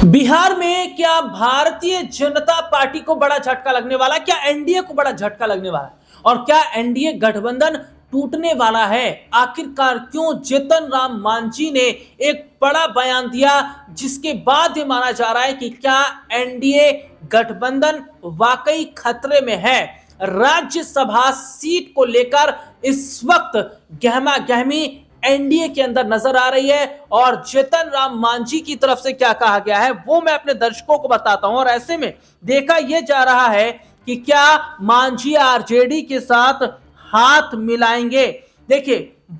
बिहार में क्या भारतीय जनता पार्टी को बड़ा झटका लगने वाला है? क्या एनडीए को बड़ा झटका लगने वाला है? और क्या एनडीए गठबंधन टूटने वाला है? आखिरकार क्यों जीतन राम मांझी ने एक बड़ा बयान दिया, जिसके बाद ये माना जा रहा है कि क्या एनडीए गठबंधन वाकई खतरे में है? राज्यसभा सीट को लेकर इस वक्त गहमा गहमी एनडीए के अंदर नजर आ रही है, और जीतन राम मांझी की तरफ से क्या कहा गया है वो मैं अपने दर्शकों को बताता हूं। और ऐसे में देखा यह जा रहा है कि क्या मांझी आरजेडी के साथ हाथ मिलाएंगे। देखिए,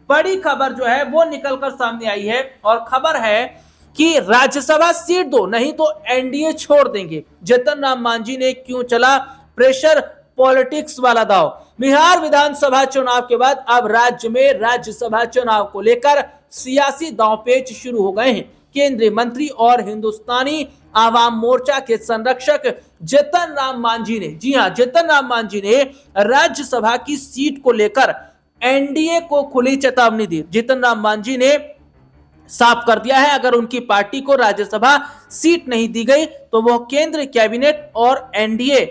बड़ी खबर जो है वो निकलकर सामने आई है, और खबर है कि राज्यसभा सीट दो, नहीं तो एनडीए छोड़ देंगे। जीतन राम मांझी ने क्यों चला प्रेशर पॉलिटिक्स वाला दांव। बिहार विधानसभा चुनाव के बाद अब राज्य में राज्यसभा चुनाव को लेकर सियासी दांवपेच शुरू हो गए हैं। केंद्रीय मंत्री और हिंदुस्तानी आवाम मोर्चा के संरक्षक जीतन राम मांझी ने, जी हां, जीतन राम मांझी ने राज्यसभा की सीट को लेकर एनडीए को खुली चेतावनी दी। जीतन राम मांझी ने साफ कर दिया है, अगर उनकी पार्टी को राज्यसभा सीट नहीं दी गई तो वह केंद्र कैबिनेट और एनडीए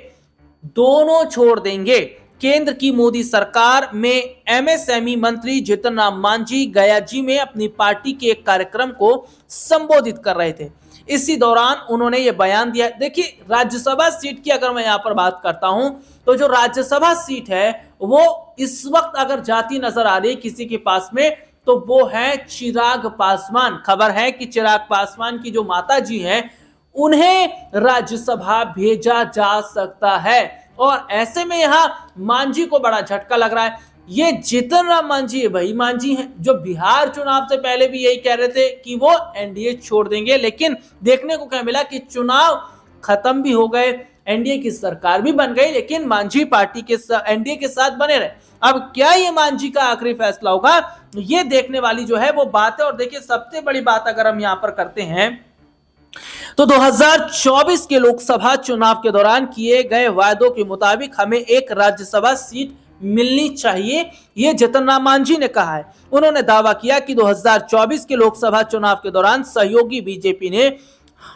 दोनों छोड़ देंगे। केंद्र की मोदी सरकार में एमएसएमई मंत्री जीतन राम मांझी गयाजी में अपनी पार्टी के एक कार्यक्रम को संबोधित कर रहे थे। इसी दौरान उन्होंने यह बयान दिया। देखिए, राज्यसभा सीट की अगर मैं यहां पर बात करता हूं तो जो राज्यसभा सीट है वो इस वक्त अगर जाती नजर आ रही है किसी के पास में तो वो है चिराग पासवान। खबर है कि चिराग पासवान की जो माता जी हैं उन्हें राज्यसभा भेजा जा सकता है, और ऐसे में यहां मांझी को बड़ा झटका लग रहा है। ये जीतन राम मांझी वही मांझी हैं जो बिहार चुनाव से पहले भी यही कह रहे थे कि वो एनडीए छोड़ देंगे, लेकिन देखने को क्या मिला कि चुनाव खत्म भी हो गए, एनडीए की सरकार भी बन गई, लेकिन मांझी पार्टी के एनडीए के साथ बने रहे। अब क्या ये मांझी का आखिरी फैसला होगा, ये देखने वाली जो है वो बात है। और देखिए, सबसे बड़ी बात अगर हम यहां पर करते हैं तो 2024 के लोकसभा चुनाव के दौरान किए गए वायदों के मुताबिक हमें एक राज्यसभा सीट मिलनी चाहिए, यह जीतन राम मांझी ने कहा है। उन्होंने दावा किया कि 2024 के लोकसभा चुनाव के दौरान सहयोगी बीजेपी ने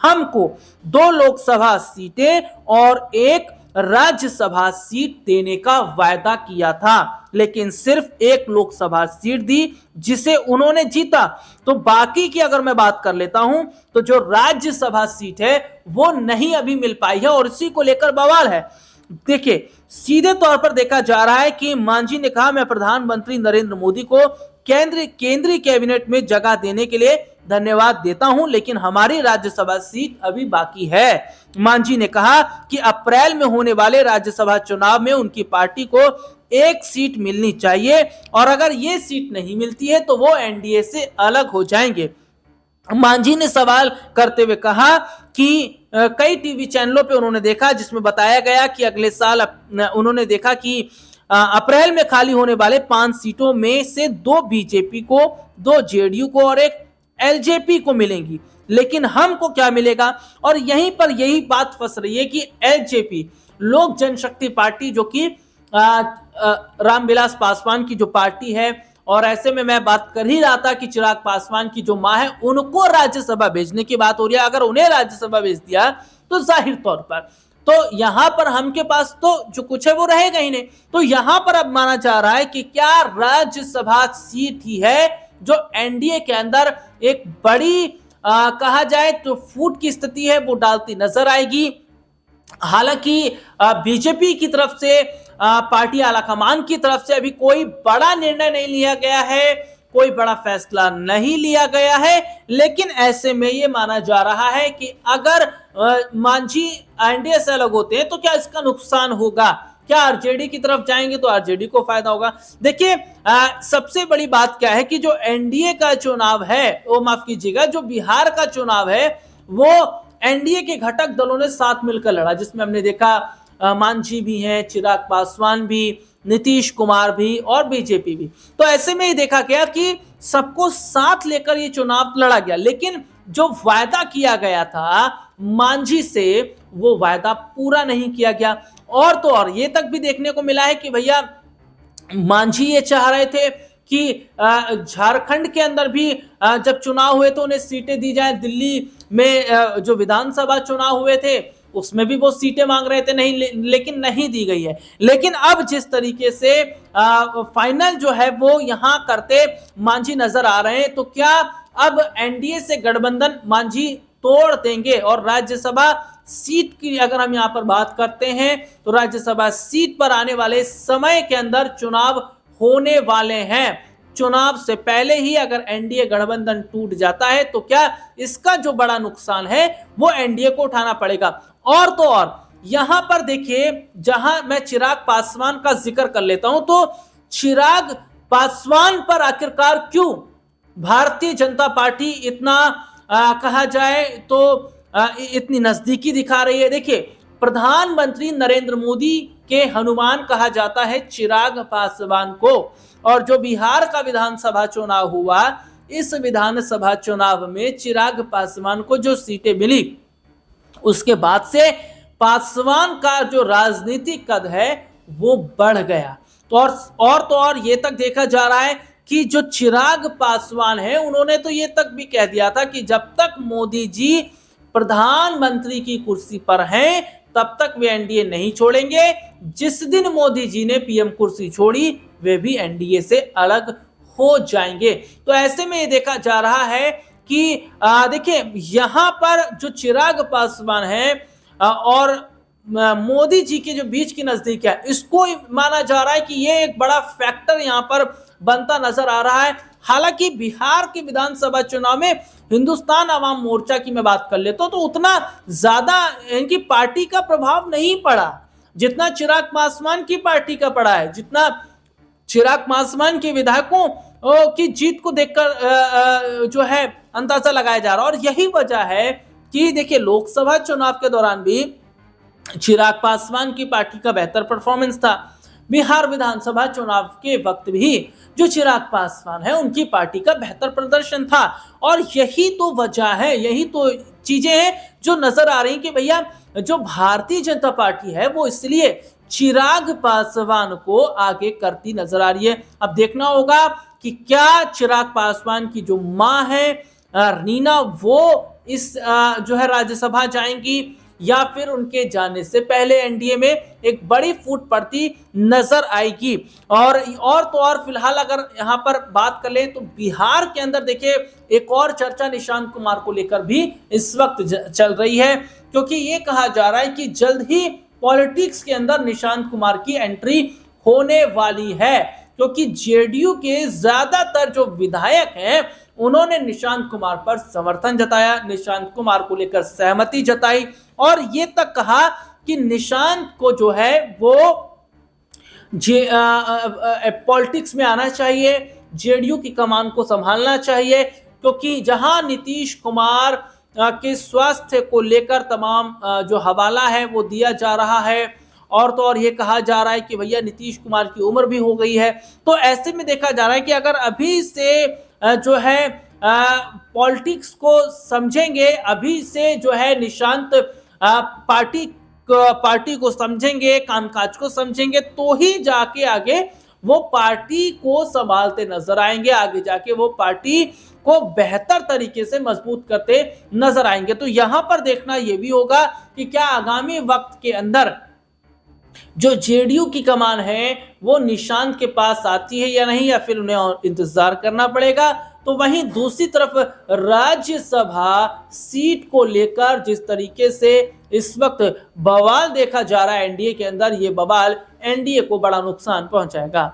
हमको 2 लोकसभा सीटें और एक राज्यसभा सीट देने का वायदा किया था, लेकिन सिर्फ एक लोकसभा सीट दी जिसे उन्होंने जीता। तो बाकी की अगर मैं बात कर लेता हूं तो जो राज्यसभा सीट है वो नहीं अभी मिल पाई है, और इसी को लेकर बवाल है। देखिए, सीधे तौर पर देखा जा रहा है कि मांझी ने कहा, मैं प्रधानमंत्री नरेंद्र मोदी को केंद्रीय कैबिनेट में जगह देने के लिए धन्यवाद देता हूं, लेकिन हमारी राज्यसभा सीट अभी बाकी है। मांझी ने कहा कि अप्रैल में होने वाले राज्यसभा चुनाव में उनकी पार्टी को एक सीट मिलनी चाहिए, और अगर ये सीट नहीं मिलती है तो वो एनडीए से अलग हो जाएंगे। मांझी ने सवाल करते हुए कहा कि कई टीवी चैनलों पे उन्होंने देखा जिसमें बताया गया कि अगले साल उन्होंने देखा कि अप्रैल में खाली होने वाले 5 सीटों में से 2 बीजेपी को, 2 जेडीयू को और एक एलजेपी को मिलेंगी, लेकिन हमको क्या मिलेगा? और यहीं पर यही बात फंस रही है कि एलजेपी, लोक जनशक्ति पार्टी, जो कि रामविलास पासवान की जो पार्टी है, और ऐसे में मैं बात कर ही रहा था कि चिराग पासवान की जो मां है उनको राज्यसभा भेजने की बात हो रही है। अगर उन्हें राज्यसभा भेज दिया तो जाहिर तौर पर तो यहां पर हम के पास तो जो कुछ है वो रहेगा ही नहीं। तो यहां पर अब माना जा रहा है कि क्या राज्यसभा सीट ही है जो एनडीए के अंदर एक बड़ी कहा जाए तो फूट की स्थिति है वो डालती नजर आएगी। हालांकि बीजेपी की तरफ से, पार्टी आलाकमान की तरफ से अभी कोई बड़ा निर्णय नहीं लिया गया है, कोई बड़ा फैसला नहीं लिया गया है, लेकिन ऐसे में ये माना जा रहा है कि अगर मांझी एनडीए से अलग होते हैं तो क्या इसका नुकसान होगा? क्या आरजेडी की तरफ जाएंगे तो आरजेडी को फायदा होगा? देखिए, सबसे बड़ी बात क्या है कि जो एनडीए का चुनाव है, वो माफ कीजिएगा, जो बिहार का चुनाव है वो एनडीए के घटक दलों ने साथ मिलकर लड़ा, जिसमें हमने देखा मांझी भी हैं, चिराग पासवान भी, नीतीश कुमार भी और बीजेपी भी। तो ऐसे में ही देखा गया कि सबको साथ लेकर ये चुनाव लड़ा गया, लेकिन जो वायदा किया गया था मांझी से वो वायदा पूरा नहीं किया गया। और तो और ये तक भी देखने को मिला है कि भैया मांझी ये चाह रहे थे कि झारखंड के अंदर भी जब चुनाव हुए तो उन्हें सीटें दी जाए, दिल्ली में जो विधानसभा चुनाव हुए थे उसमें भी वो सीटें मांग रहे थे, नहीं लेकिन नहीं दी गई है। लेकिन अब जिस तरीके से फाइनल जो है वो यहां करते मांझी नजर आ रहे हैं, तो क्या अब एनडीए से गठबंधन मांझी तोड़ देंगे? और राज्यसभा सीट की अगर हम यहां पर बात करते हैं तो राज्यसभा सीट पर आने वाले समय के अंदर चुनाव होने वाले हैं। चुनाव से पहले ही अगर एनडीए गठबंधन टूट जाता है तो क्या इसका जो बड़ा नुकसान है वो एनडीए को उठाना पड़ेगा। और तो और यहां पर देखिए, जहां मैं चिराग पासवान का जिक्र कर लेता हूं, तो चिराग पासवान पर आखिरकार क्यों भारतीय जनता पार्टी इतना कहा जाए तो इतनी नजदीकी दिखा रही है? देखिए, प्रधानमंत्री नरेंद्र मोदी के हनुमान कहा जाता है चिराग पासवान को, और जो बिहार का विधानसभा चुनाव हुआ, इस विधानसभा चुनाव में चिराग पासवान को जो सीटें मिली, उसके बाद से पासवान का जो राजनीतिक कद है वो बढ़ गया। तो और ये तक देखा जा रहा है कि जो चिराग पासवान है, उन्होंने तो ये तक भी कह दिया था कि जब तक मोदी जी प्रधानमंत्री की कुर्सी पर हैं तब तक वे एनडीए नहीं छोड़ेंगे। जिस दिन मोदी जी ने पीएम कुर्सी छोड़ी, वे भी एनडीए से अलग हो जाएंगे। तो ऐसे में ये देखा जा रहा है कि देखिए, यहां पर जो चिराग पासवान है और मोदी जी के जो बीच की नजदीक है, इसको माना जा रहा है कि ये एक बड़ा फैक्टर यहां पर बनता नजर आ रहा है। हालांकि बिहार के विधानसभा चुनाव में हिंदुस्तान अवाम मोर्चा की मैं बात कर लेता हूं तो उतना ज्यादा इनकी पार्टी का प्रभाव नहीं पड़ा जितना चिराग पासवान की पार्टी का पड़ा है, जितना चिराग पासवान के विधायकों की जीत को देखकर जो है अंदाजा लगाया जा रहा है। और यही वजह है कि देखिए, लोकसभा चुनाव के दौरान भी चिराग पासवान की पार्टी का बेहतर परफॉर्मेंस था। बिहार विधानसभा चुनाव के वक्त भी जो चिराग पासवान है, उनकी पार्टी का बेहतर प्रदर्शन था। और यही तो वजह है, यही तो चीजें हैं जो नजर आ रही कि भैया, जो भारतीय जनता पार्टी है वो इसलिए चिराग पासवान को आगे करती नजर आ रही है। अब देखना होगा कि क्या चिराग पासवान की जो मां है रीना, वो इस जो है राज्यसभा जाएंगी या फिर उनके जाने से पहले एनडीए में एक बड़ी फूट पड़ती नजर आएगी। और तो और फिलहाल अगर यहां पर बात कर लें तो बिहार के अंदर देखिए, एक और चर्चा निशांत कुमार को लेकर भी इस वक्त चल रही है, क्योंकि ये कहा जा रहा है कि जल्द ही पॉलिटिक्स के अंदर निशांत कुमार की एंट्री होने वाली है, क्योंकि जेडीयू के ज्यादातर जो विधायक हैं उन्होंने निशांत कुमार पर समर्थन जताया, निशांत कुमार को लेकर सहमति जताई और ये तक कहा कि निशांत को जो है वो पॉलिटिक्स में आना चाहिए, जेडीयू की कमान को संभालना चाहिए, क्योंकि जहां नीतीश कुमार के स्वास्थ्य को लेकर तमाम जो हवाला है वो दिया जा रहा है, और तो और ये कहा जा रहा है कि भैया नीतीश कुमार की उम्र भी हो गई है। तो ऐसे में देखा जा रहा है कि अगर अभी से जो है पॉलिटिक्स को समझेंगे, अभी से जो है निशांत पार्टी को समझेंगे, कामकाज को समझेंगे, तो ही जाके आगे वो पार्टी को संभालते नजर आएंगे, आगे जाके वो पार्टी को बेहतर तरीके से मजबूत करते नजर आएंगे। तो यहां पर देखना यह भी होगा कि क्या आगामी वक्त के अंदर जो जेडीयू की कमान है वो निशांत के पास आती है या नहीं, या फिर उन्हें इंतजार करना पड़ेगा। तो वहीं दूसरी तरफ राज्यसभा सीट को लेकर जिस तरीके से इस वक्त बवाल देखा जा रहा है एनडीए के अंदर, ये बवाल एनडीए को बड़ा नुकसान पहुंचाएगा।